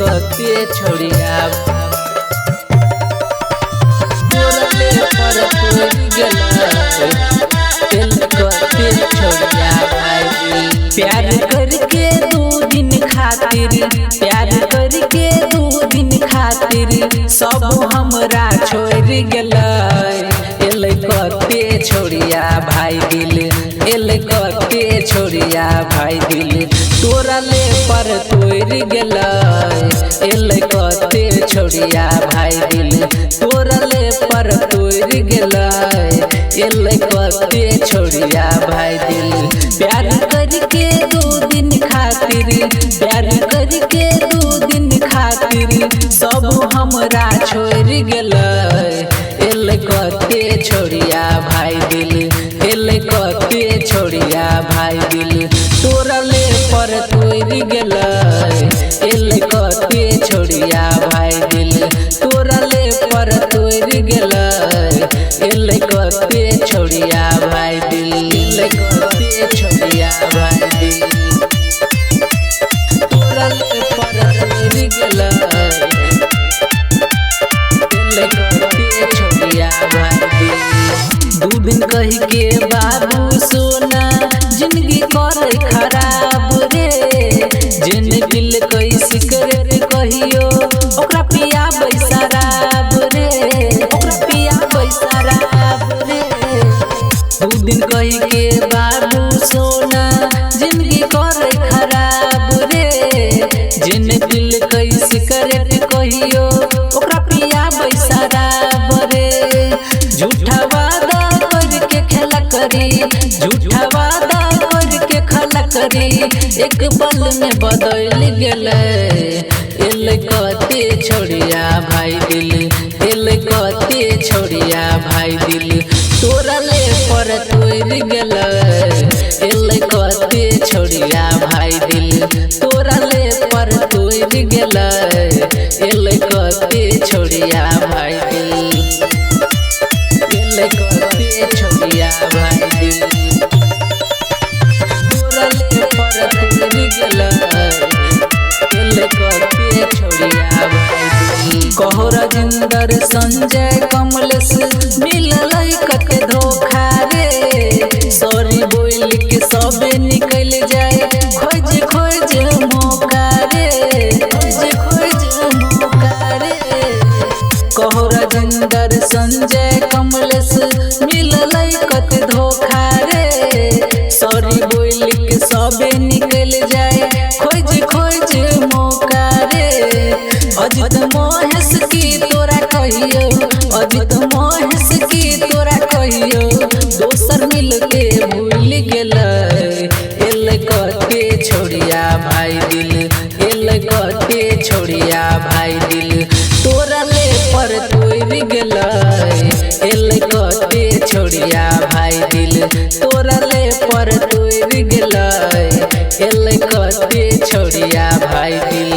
कते छोड़िया तोरले पर तोरी गला दिल कते छोड़िया भाई। प्यार करके 2 दिन खातिर प्यार करके 2 दिन खातिर सब हमरा छोड़ गेलै। एल कते छोड़िया भाई दिल एल कते छोड़िया भाई दिल तोरले पर तोड़ गेलै। एल कते छोड़िया भाई दिल तोरले पर तोड़ गेलै। एल कते छोड़िया भाई दिल प्यार करके 2 दिन खातिर प्यार करके 2 दिन खातिर सब हमरा छोड़ गेलै। एल कते छोड़िया भाई दिल एल कते छोड़िया भाई दिल तोरले पर तोड़ गेलै। एल कते छोड़िया भाई दिल तोरले पर तोड़ गेलै। एल कते छोड़िया भाई दिल एल कते छोड़िया भाई दिल तोरले पर तोड़ गेलै। एल कते छोड़िया भाई दिल 2 दिन कही के बाबू सोना जिंदगी करे खराब रे। जिन दिल कैसे करे कहियो ओकरा पिया बैसराब रे ओकरा पिया बैसराब रे। 2 दिन कही के बाबू सोना जिंदगी करे खराब रे। जिन दिल कैसे करे कहियो ओकरा पिया बैसराब रे। झूठा वादा करके खेला करी झूठा वादा करके खला करी एक पल में बदल गेलै। एल कते छोड़िया भाई दिल एल कते छोड़िया भाई दिल तोरले पर तोड़ गेलै। एल कते छोड़िया भाई दिल तोरले पर तोड़ गेलै। एल कते छोड़िया भाई दिल एल कते छोड़िया भाई दिल तोरले पर तोड़ गेलै। एल कते छोड़िया भाई दिल कहो राजेंद्र संजय कमलेश मिललै कते धोखा रे। सॉरी बोल के सबे निकल जाए खोज खोज मौका रे खोज खोज मौका रे। कहो राजेंद्र संजय कमलेश मिललै कते धोखा रे। सॉरी बोल के सबे निकल जाए खोज खोज मौका रे। अजित महेश की तोरा कहियो अजित महेश की तोरा कहियो दोसर मिल के भूल गेलै। एल कते छोड़िया भाई दिल एल कते छोड़िया भाई दिल तोरले पर तोड़ गेलै। एल कते छोड़िया भाई दिल तोरले पर तोड़ गेलै। एल कते छोड़िया भाई दिल